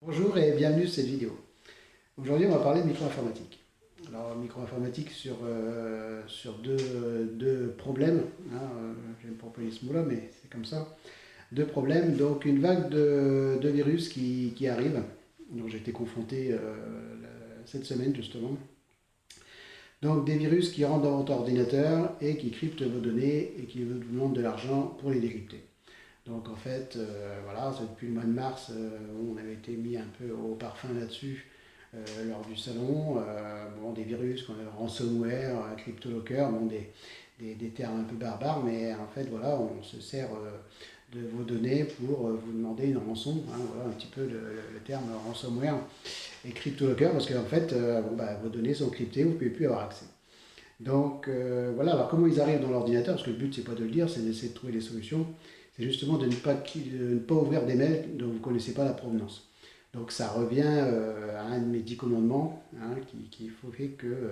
Bonjour et bienvenue sur cette vidéo. Aujourd'hui, on va parler de micro-informatique. Alors, micro-informatique sur deux problèmes. J'aime pas employer ce mot-là, mais c'est comme ça. Deux problèmes. Donc, une vague de virus qui arrive. Donc, j'ai été confronté cette semaine, justement. Donc, des virus qui rentrent dans votre ordinateur et qui cryptent vos données et qui vous demandent de l'argent pour les décrypter. Donc en fait, voilà, depuis le mois de mars, on avait été mis un peu au parfum là-dessus lors du salon. Bon, des virus, comme ransomware, CryptoLocker, bon, des termes un peu barbares, mais en fait, voilà, on se sert de vos données pour vous demander une rançon. Voilà un petit peu le terme ransomware et CryptoLocker, parce qu'en fait, vos données sont cryptées, vous ne pouvez plus avoir accès. Donc voilà, alors comment ils arrivent dans l'ordinateur, parce que le but c'est pas de le dire, c'est d'essayer de trouver des solutions, c'est justement de ne pas ouvrir des mails dont vous ne connaissez pas la provenance. Donc ça revient à un de mes 10 commandements, qui fait que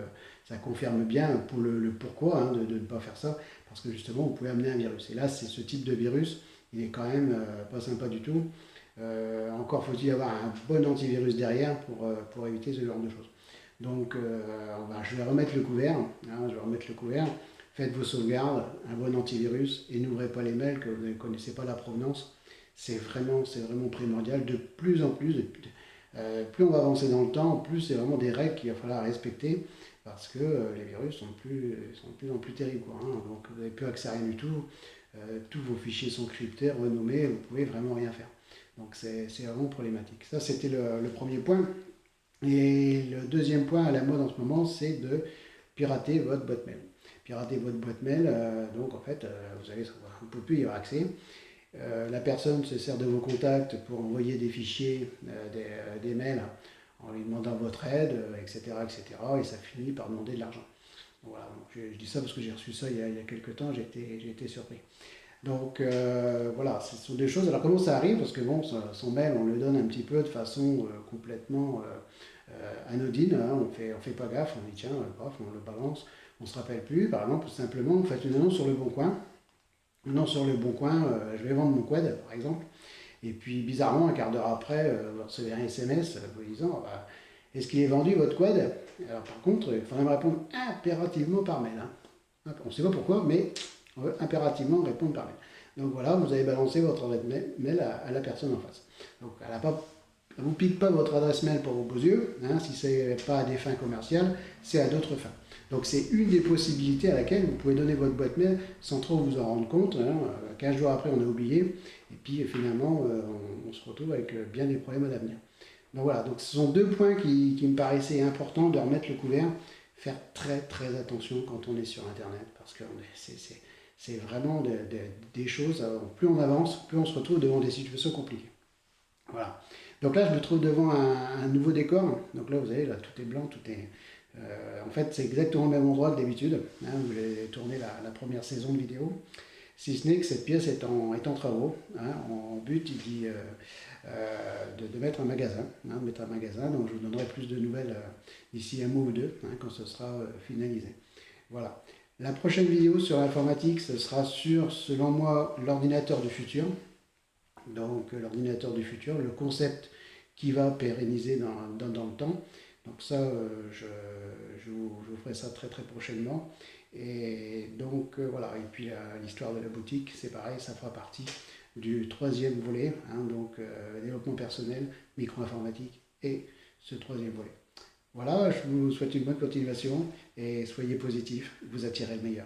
ça confirme bien pour le pourquoi de ne pas faire ça, parce que justement vous pouvez amener un virus. Et là c'est ce type de virus, il est quand même pas sympa du tout. Encore faut-il avoir un bon antivirus derrière pour éviter ce genre de choses. Donc je vais remettre le couvert, faites vos sauvegardes, un bon antivirus et n'ouvrez pas les mails que vous ne connaissez pas la provenance. C'est vraiment primordial. De plus en plus, plus on va avancer dans le temps, plus c'est vraiment des règles qu'il va falloir respecter parce que les virus sont de plus en plus terribles. Donc vous n'avez plus accès à rien du tout. Tous vos fichiers sont cryptés, renommés, vous ne pouvez vraiment rien faire. Donc c'est vraiment problématique. Ça c'était le premier point. Et le deuxième point à la mode en ce moment, c'est de pirater votre boîte mail. Pirater votre boîte mail, donc en fait, vous ne pouvez plus y avoir accès. La personne se sert de vos contacts pour envoyer des fichiers, des mails, en lui demandant votre aide, etc., etc. Et ça finit par demander de l'argent. Voilà, donc je dis ça parce que j'ai reçu ça il y a quelques temps, j'ai été surpris. Donc voilà, ce sont des choses. Alors comment ça arrive? Parce que bon, son mail, on le donne un petit peu de façon complètement anodine. On fait pas gaffe, on dit tiens, bref, on le balance, on se rappelle plus. Par exemple, simplement, vous faites une annonce sur le Bon Coin. Une annonce sur le Bon Coin, je vais vendre mon quad, par exemple. Et puis bizarrement, un quart d'heure après, vous recevez un SMS vous disant est-ce qu'il est vendu votre quad? Alors par contre, il faudrait me répondre impérativement par mail. On ne sait pas pourquoi, mais on veut impérativement répondre par mail. Donc voilà, vous avez balancé votre adresse mail à la personne en face. Donc elle ne vous pique pas votre adresse mail pour vos beaux yeux, si ce n'est pas à des fins commerciales, c'est à d'autres fins. Donc c'est une des possibilités à laquelle vous pouvez donner votre boîte mail sans trop vous en rendre compte. 15 jours après, on a oublié, et puis finalement, on se retrouve avec bien des problèmes à l'avenir. Donc voilà, donc ce sont deux points qui me paraissaient importants de remettre le couvert. Faire très très attention quand on est sur Internet, parce que c'est vraiment des choses, plus on avance, plus on se retrouve devant des situations compliquées. Voilà. Donc là, je me trouve devant un nouveau décor. Donc là, vous voyez, là, tout est blanc, tout est... en fait, c'est exactement le même endroit que d'habitude, où j'ai tourné la première saison de vidéo. Si ce n'est que cette pièce est en travaux. En but, il dit de mettre un magasin. Donc je vous donnerai plus de nouvelles d'ici un mois ou deux, quand ce sera finalisé. Voilà. La prochaine vidéo sur l'informatique, ce sera sur, selon moi, l'ordinateur du futur. Donc l'ordinateur du futur, le concept qui va pérenniser dans le temps. Donc ça, je vous ferai ça très très prochainement. Et donc voilà, et puis l'histoire de la boutique, c'est pareil, ça fera partie du troisième volet, donc développement personnel, micro-informatique et ce troisième volet. Voilà, je vous souhaite une bonne continuation et soyez positifs, vous attirez le meilleur.